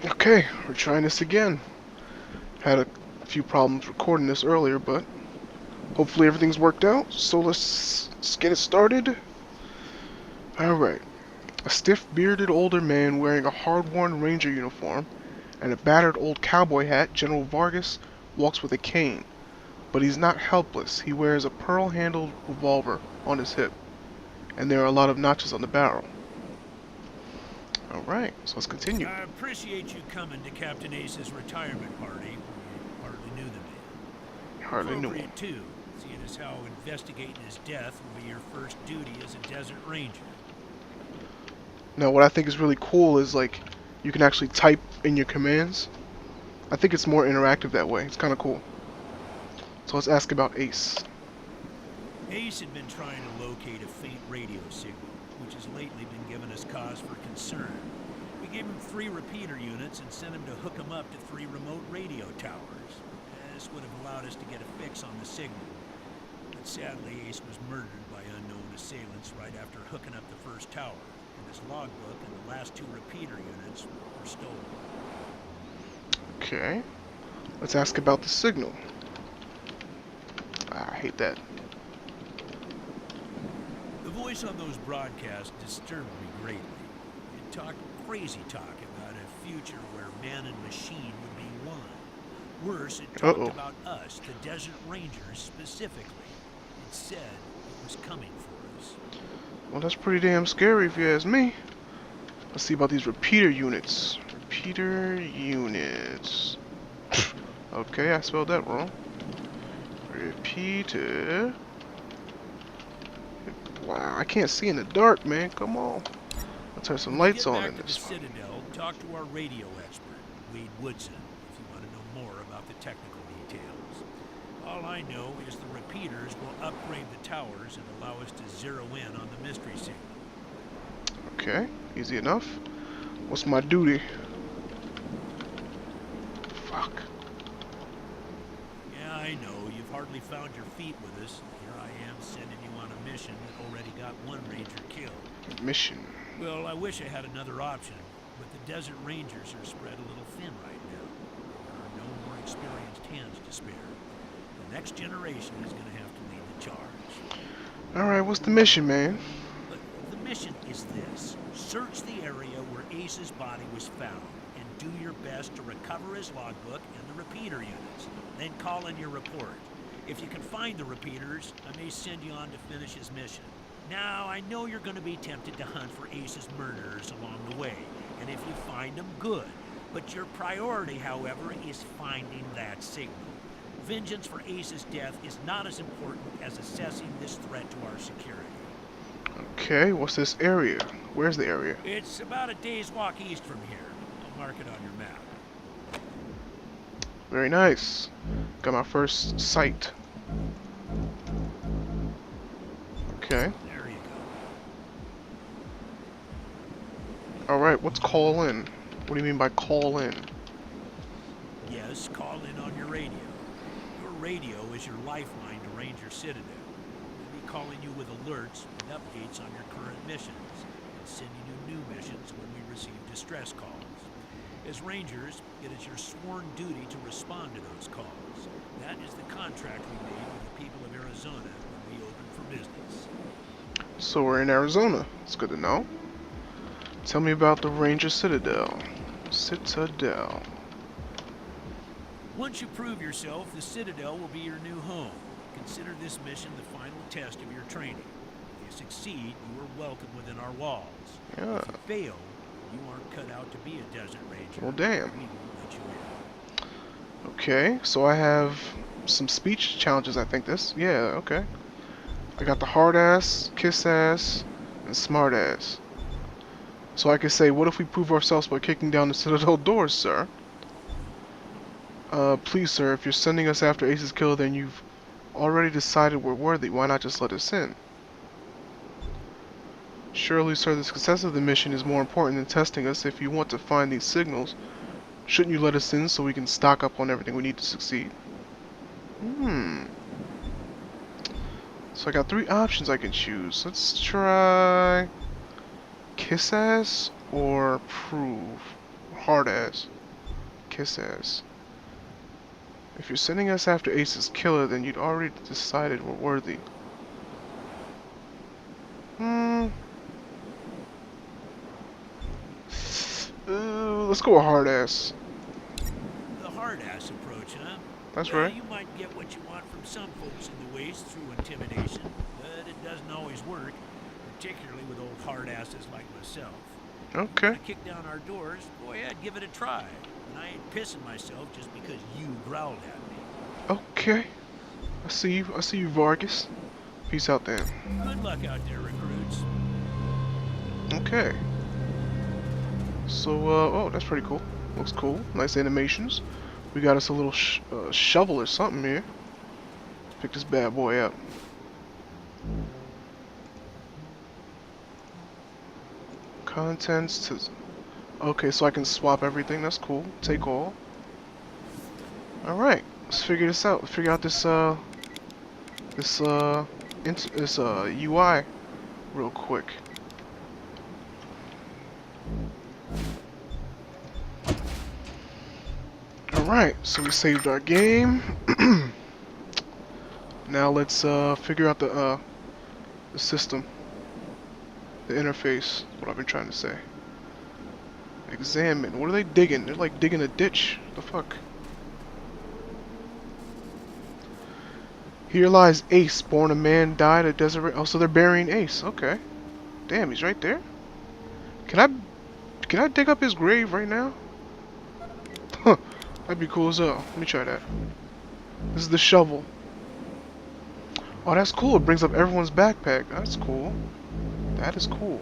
Okay, we're trying this again. Had a few problems recording this earlier, but hopefully everything's worked out. So let's get it started. Alright. A stiff-bearded older man wearing a hard-worn ranger uniform and a battered old cowboy hat, General Vargas, walks with a cane. But he's not helpless. He wears a pearl-handled revolver on his hip, and there are a lot of notches on the barrel. Alright, so let's continue. I appreciate you coming to Captain Ace's retirement party. You hardly knew the man. Hardly knew him. Appropriate, too, seeing as how investigating his death will be your first duty as a desert ranger. Now, what I think is really cool is, like, you can actually type in your commands. I think it's more interactive that way. It's kind of cool. So let's ask about Ace. Ace had been trying to locate a faint radio signal, which has lately been giving us cause for concern. We gave him 3 repeater units and sent him to hook them up to 3 remote radio towers. This would have allowed us to get a fix on the signal. But sadly, Ace was murdered by unknown assailants right after hooking up the first tower. And his logbook and the last 2 repeater units were stolen. Okay. Let's ask about the signal. I hate that. The voice on those broadcasts disturbed me greatly. It talked crazy talk about a future where man and machine would be one. Worse, it talked about us, the Desert Rangers, specifically. It said it was coming for us. Well, that's pretty damn scary if you ask me. Let's see about these repeater units. Repeater units. Okay, I spelled that wrong. Repeater. Wow, I can't see in the dark, man. Come on. I'll turn some lights on in this one. Citadel, talk to our radio expert, Wade Woodson, if you want to know more about the technical details. All I know is the repeaters will upgrade the towers and allow us to zero in on the mystery signal. Okay, easy enough. What's my duty? Fuck. Yeah, I know. You've hardly found your feet with us. Here I am sending you on a mission that already got 1 ranger killed. Mission. Well, I wish I had another option, but the Desert Rangers are spread a little thin right now. There are no more experienced hands to spare. The next generation is going to have to lead the charge. Alright, what's the mission, man? But the mission is this. Search the area where Ace's body was found, and do your best to recover his logbook and the repeater units. Then call in your report. If you can find the repeaters, I may send you on to finish his mission. Now, I know you're going to be tempted to hunt for Ace's murderers along the way, and if you find them, good. But your priority, however, is finding that signal. Vengeance for Ace's death is not as important as assessing this threat to our security. Okay, what's this area? Where's the area? It's about a day's walk east from here. I'll mark it on your map. Very nice. Got my first sight. Okay. There you go. Alright, what's call in? What do you mean by call in? Yes, call in on your radio. Your radio is your lifeline to Ranger Citadel. We'll be calling you with alerts and updates on your current missions, and sending you new missions when we receive distress calls. As Rangers, it is your sworn duty to respond to those calls. That is the contract we made with the people of Arizona when we opened for business. So we're in Arizona. It's good to know. Tell me about the Ranger Citadel. Citadel. Once you prove yourself, the Citadel will be your new home. Consider this mission the final test of your training. If you succeed, you are welcome within our walls. Yeah. If you fail, you aren't cut out to be a desert ranger. Well, damn. We won't let you in. Okay, so I have some speech challenges, I think this. Yeah, okay. I got the hard ass, kiss ass, and smart ass. So I can say, what if we prove ourselves by kicking down the Citadel doors, sir? Please, sir, if you're sending us after Ace's killer, then you've already decided we're worthy. Why not just let us in? Surely, sir, the success of the mission is more important than testing us. If you want to find these signals, shouldn't you let us in so we can stock up on everything we need to succeed? So I got 3 options I can choose. Let's try kiss ass or prove hard ass. kiss ass. If you're sending us after Ace's killer, then you'd already decided we're worthy. Let's go with hard ass. The hard-ass approach, huh? That's Well, right. you might get what you want from some folks in the Waste through intimidation, but it doesn't always work, particularly with old hard-asses like myself. Okay. To kick down our doors, go ahead, give it a try. And I ain't pissing myself just because you growled at me. Okay. I see you. I see you, Vargas. Peace out then. Good luck out there, recruits. Okay. So, oh, that's pretty cool. Looks cool. Nice animations. We got us a little shovel or something here. Let's pick this bad boy up. Contents to... Okay, so I can swap everything. That's cool. Take all. Alright. Let's figure this out. Let's figure out this, UI real quick. Alright, so we saved our game. Now let's figure out the system. The interface. What I've been trying to say. Examine. What are they digging? They're like digging a ditch. What the fuck? Here lies Ace, born a man, died a desert. Oh, so they're burying Ace. Okay. Damn, he's right there. Can I dig up his grave right now? Huh. That'd be cool as hell. Let me try that. This is the shovel. Oh, that's cool. It brings up everyone's backpack. That's cool. That is cool.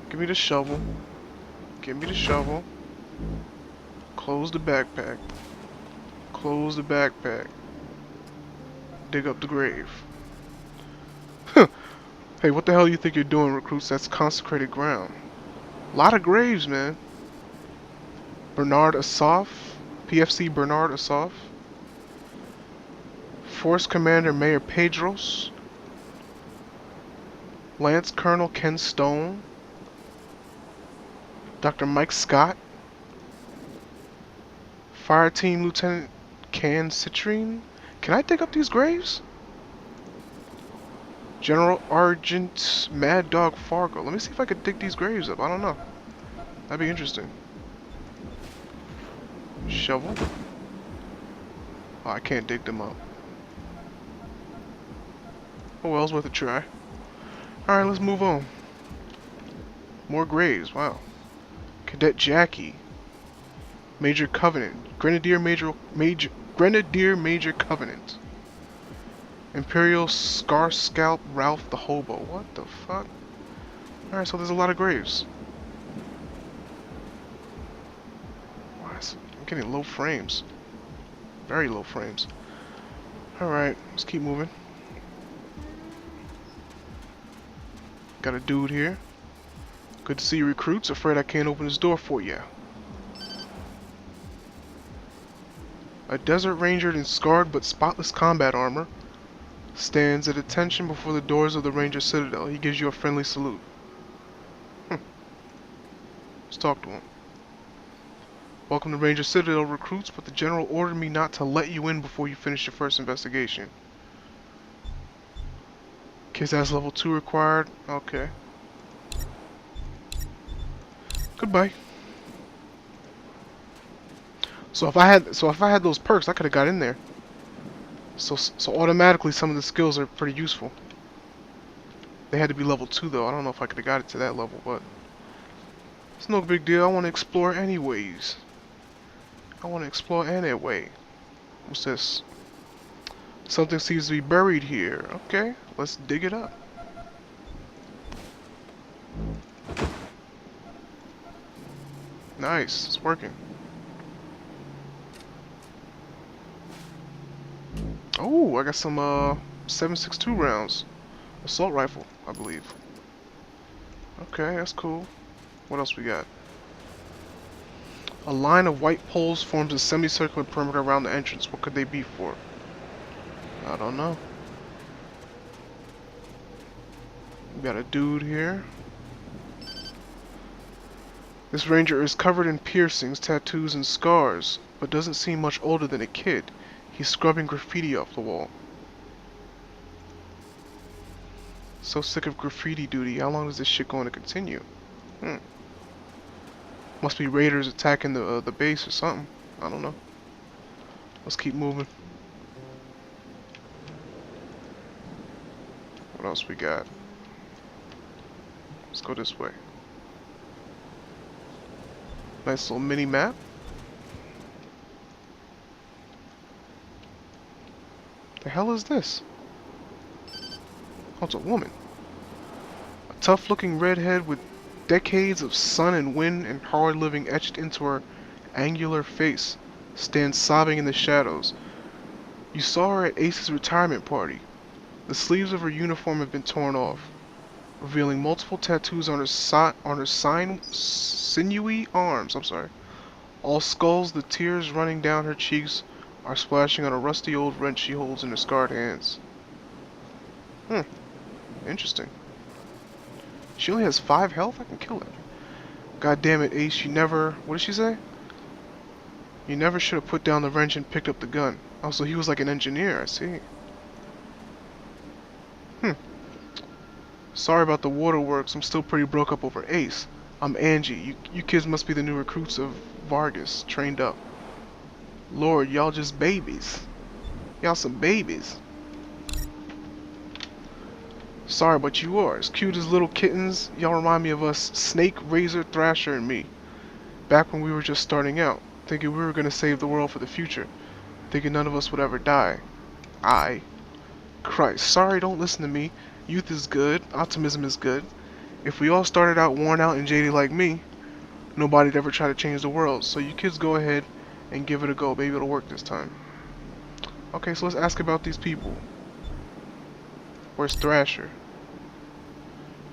Give me the shovel. Give me the shovel. Close the backpack. Close the backpack. Dig up the grave. Hey, what the hell you think you're doing, recruits? That's consecrated ground. A lot of graves, man. Bernard Asaf. PFC Bernard Asaf. Force Commander Mayor Pedros. Lance Colonel Ken Stone. Dr. Mike Scott. Fire Team Lieutenant Can Citrine. Can I dig up these graves? General Argent Mad Dog Fargo. Let me see if I could dig these graves up. I don't know. That'd be interesting. Shovel. Oh, I can't dig them up. Oh well, it's worth a try. Alright, let's move on. More graves. Wow. Cadet Jackie. Major Covenant. Grenadier Major Covenant. Imperial Scar Scalp Ralph the Hobo. What the fuck? Alright, so there's a lot of graves. Wow, I'm getting low frames. Very low frames. Alright, let's keep moving. Got a dude here. Good to see you, recruits. Afraid I can't open this door for you. A desert ranger in scarred but spotless combat armor stands at attention before the doors of the Ranger Citadel. He gives you a friendly salute. Let's talk to him. Welcome to Ranger Citadel, recruits, but the general ordered me not to let you in before you finish your first investigation. Kiss ass level 2 required. Okay. Goodbye. So if I had those perks, I could have got in there. So automatically some of the skills are pretty useful. They had to be level 2 though. I don't know if I could have got it to that level, but it's no big deal. I want to explore anyways. I want to explore anyway. What's this? Something seems to be buried here. Okay, let's dig it up. Nice, it's working. Oh, I got some 7.62 rounds. Assault rifle, I believe. Okay, that's cool. What else we got? A line of white poles forms a semicircular perimeter around the entrance. What could they be for? I don't know. We got a dude here. This ranger is covered in piercings, tattoos, and scars, but doesn't seem much older than a kid. He's scrubbing graffiti off the wall. So sick of graffiti duty. How long is this shit going to continue? Must be raiders attacking the base or something. I don't know. Let's keep moving. What else we got? Let's go this way. Nice little mini map. The hell is this? Oh, it's a woman. A tough-looking redhead with decades of sun and wind and hard living etched into her angular face stands sobbing in the shadows. You saw her at Ace's retirement party. The sleeves of her uniform have been torn off, revealing multiple tattoos on her sinewy arms. All skulls, the tears running down her cheeks are splashing on a rusty old wrench she holds in her scarred hands. Interesting. She only has 5 health? I can kill her. God damn it, Ace, you never... What did she say? You never should have put down the wrench and picked up the gun. Oh, so he was like an engineer, I see. Sorry about the waterworks, I'm still pretty broke up over Ace. I'm Angie. You kids must be the new recruits of Vargas, trained up. Lord, y'all just babies. Y'all some babies. Sorry, but you are. As cute as little kittens, y'all remind me of us Snake, Razor, Thrasher, and me. Back when we were just starting out, thinking we were gonna save the world for the future. Thinking none of us would ever die. Christ, sorry, don't listen to me. Youth is good, optimism is good. If we all started out worn out and jaded like me, nobody'd ever try to change the world. So you kids go ahead and give it a go. Maybe it'll work this time. Okay, so let's ask about these people. Where's Thrasher?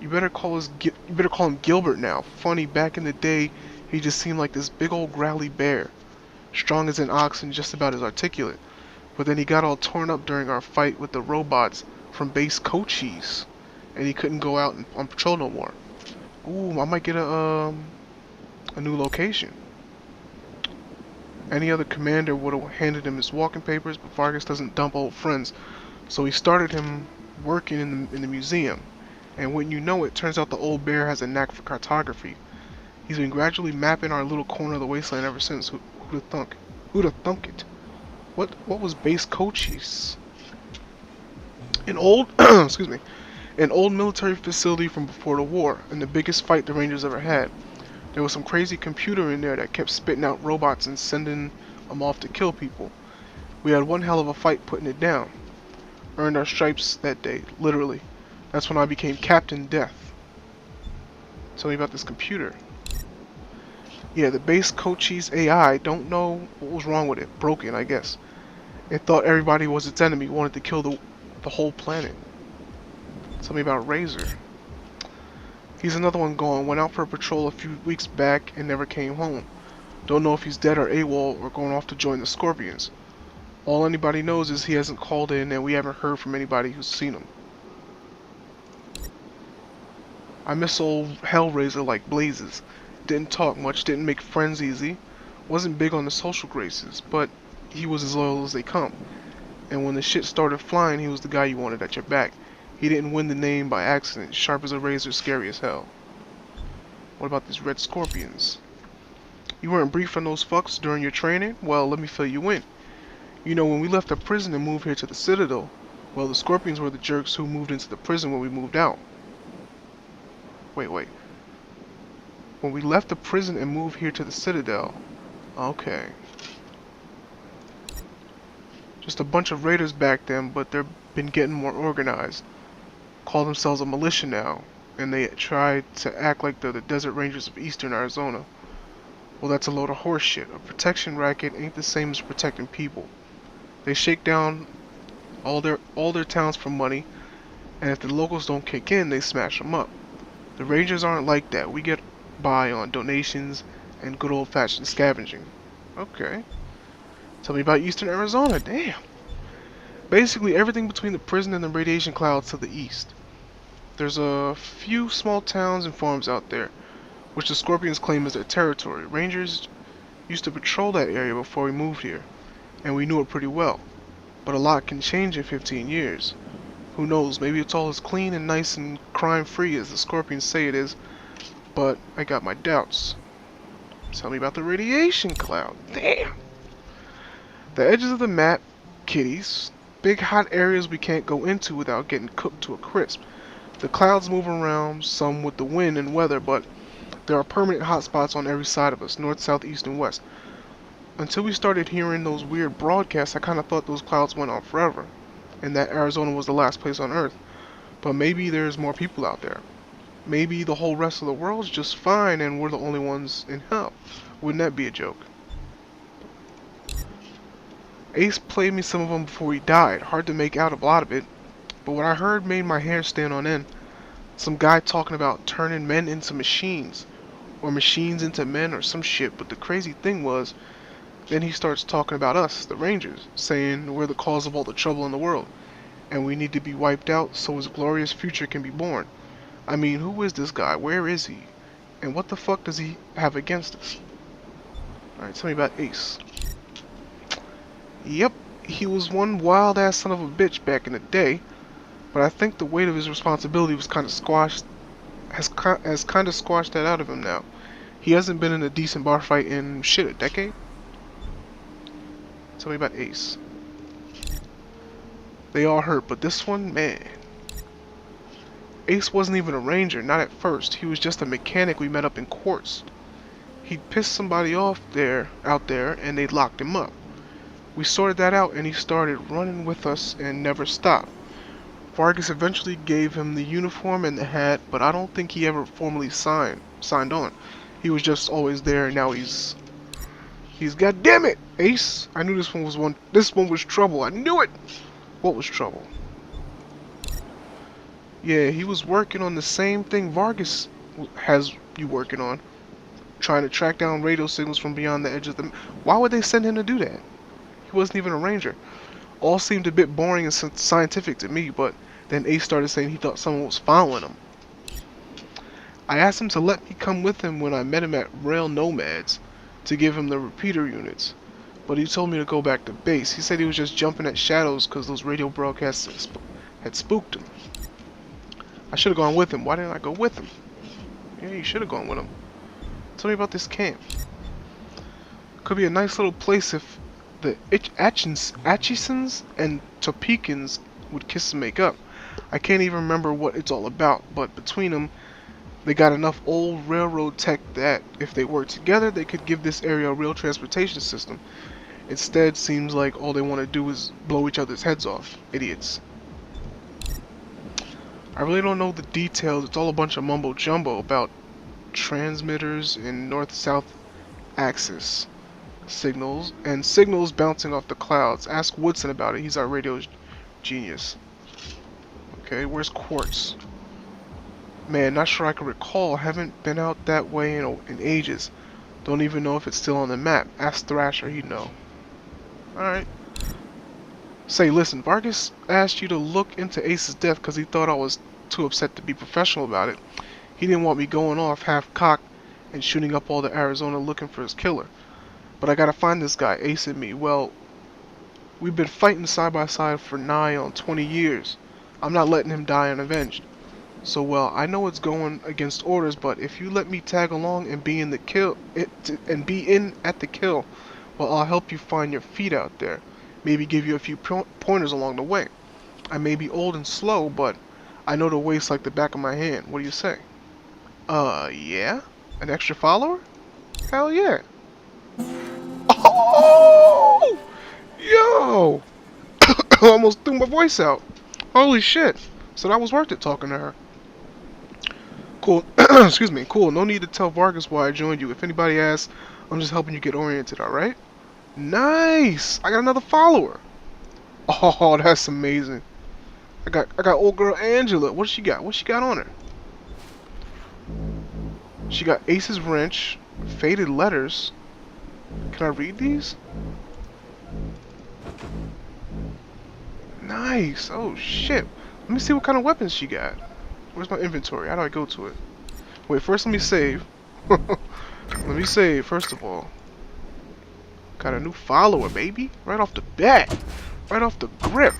You better call him Gilbert now. Funny, back in the day, he just seemed like this big old growly bear, strong as an ox and just about as articulate. But then he got all torn up during our fight with the robots from base Cochise, and he couldn't go out on patrol no more. Ooh, I might get a new location. Any other commander would have handed him his walking papers, but Vargas doesn't dump old friends, so he started him working in the museum. And when you know it, turns out the old bear has a knack for cartography. He's been gradually mapping our little corner of the wasteland ever since. Who'da thunk? Who'da thunk it? What was base Cochise? An old excuse me, an old military facility from before the war, and the biggest fight the Rangers ever had. There was some crazy computer in there that kept spitting out robots and sending them off to kill people. We had one hell of a fight putting it down. Earned our stripes that day, literally. That's when I became Captain Death. Tell me about this computer. Yeah, the base Cochise AI, don't know what was wrong with it. Broken, I guess. It thought everybody was its enemy, wanted to kill the whole planet. Tell me about Razor. He's another one gone. Went out for a patrol a few weeks back and never came home. Don't know if he's dead or AWOL or going off to join the Scorpions. All anybody knows is he hasn't called in and we haven't heard from anybody who's seen him. I miss old Hellraiser like blazes. Didn't talk much, didn't make friends easy. Wasn't big on the social graces, but he was as loyal as they come. And when the shit started flying, he was the guy you wanted at your back. He didn't win the name by accident. Sharp as a razor, scary as hell. What about these red scorpions? You weren't briefed on those fucks during your training? Well, let me fill you in. You know, when we left the prison and moved here to the Citadel, well, the scorpions were the jerks who moved into the prison when we moved out. Wait. When we left the prison and moved here to the Citadel. Okay. Just a bunch of raiders back then, but they've been getting more organized. Call themselves a militia now, and they try to act like they're the Desert Rangers of Eastern Arizona. Well, that's a load of horse shit. A protection racket ain't the same as protecting people. They shake down all their towns for money, and if the locals don't kick in, they smash them up. The Rangers aren't like that. We get by on donations and good old-fashioned scavenging. Okay. Tell me about Eastern Arizona. Damn. Basically everything between the prison and the radiation clouds to the east. There's a few small towns and farms out there. which the Scorpions claim as their territory. Rangers used to patrol that area before we moved here, and we knew it pretty well. But a lot can change in 15 years. Who knows, maybe it's all as clean and nice and crime-free as the Scorpions say it is, but I got my doubts. Tell me about the radiation cloud. Damn! The edges of the map, kitties. Big hot areas we can't go into without getting cooked to a crisp. The clouds move around, some with the wind and weather, but there are permanent hotspots on every side of us, north, south, east, and west. Until we started hearing those weird broadcasts, I kind of thought those clouds went on forever, and that Arizona was the last place on Earth. But maybe there's more people out there. Maybe the whole rest of the world's just fine and we're the only ones in hell. Wouldn't that be a joke? Ace played me some of them before he died. Hard to make out a lot of it, but what I heard made my hair stand on end. Some guy talking about turning men into machines, or machines into men or some shit, but the crazy thing was, then he starts talking about us, the Rangers, saying we're the cause of all the trouble in the world, and we need to be wiped out so his glorious future can be born. I mean, who is this guy? Where is he? And what the fuck does he have against us? Alright, tell me about Ace. Yep, he was one wild-ass son of a bitch back in the day, but I think the weight of his responsibility was kind of squashed, has kind of squashed that out of him now. He hasn't been in a decent bar fight in, shit, a decade? Tell me about Ace. They all hurt, but this one, man. Ace wasn't even a ranger, not at first. He was just a mechanic we met up in Quartz. He'd pissed somebody off out there, and they'd locked him up. We sorted that out, and he started running with us and never stopped. Vargas eventually gave him the uniform and the hat, but I don't think he ever formally signed on. He was just always there, and now he's goddamn it, Ace. I knew this one was trouble. I knew it. What was trouble? Yeah, he was working on the same thing Vargas has you working on. Trying to track down radio signals from beyond the edge of the... Why would they send him to do that? He wasn't even a ranger. All seemed a bit boring and scientific to me, but then Ace started saying he thought someone was following him. I asked him to let me come with him when I met him at Rail Nomads to give him the repeater units, but he told me to go back to base. He said he was just jumping at shadows because those radio broadcasts had spooked him. I should have gone with him. Why didn't I go with him? Yeah, you should have gone with him. Tell me about this camp. Could be a nice little place if the Atchisons and Topekans would kiss and make up. I can't even remember what it's all about, but between them, they got enough old railroad tech that if they worked together, they could give this area a real transportation system. Instead, seems like all they want to do is blow each other's heads off. Idiots. I really don't know the details. It's all a bunch of mumbo jumbo about transmitters in north-south axis signals and signals bouncing off the clouds. Ask Woodson about it. He's our radio genius. Okay, where's Quartz? Man, not sure I can recall. Haven't been out that way in ages. Don't even know if it's still on the map. Ask Thrasher, he'd know. Alright. Say, listen, Vargas asked you to look into Ace's death because he thought I was too upset to be professional about it. He didn't want me going off half-cocked and shooting up all the Arizona looking for his killer. But I gotta find this guy, Ace and me. Well, we've been fighting side by side for nigh on 20 years. I'm not letting him die unavenged. So, well, I know it's going against orders, but if you let me tag along and be in at the kill, well, I'll help you find your feet out there. Maybe give you a few pointers along the way. I may be old and slow, but I know the waste like the back of my hand. What do you say? Yeah? An extra follower? Hell yeah. Oh! Yo! I almost threw my voice out. Holy shit. So that was worth it talking to her. Cool. Excuse me. Cool. No need to tell Vargas why I joined you. If anybody asks, I'm just helping you get oriented, alright? Nice! I got another follower. Oh, that's amazing. I got old girl Angela. What she got? What she got on her? She got Ace's wrench, faded letters. Can I read these? Nice. Oh shit. Let me see what kind of weapons she got. Where's my inventory? How do I go to it? Wait, first let me save. Let me say, first of all, got a new follower, baby. Right off the bat. Right off the grip.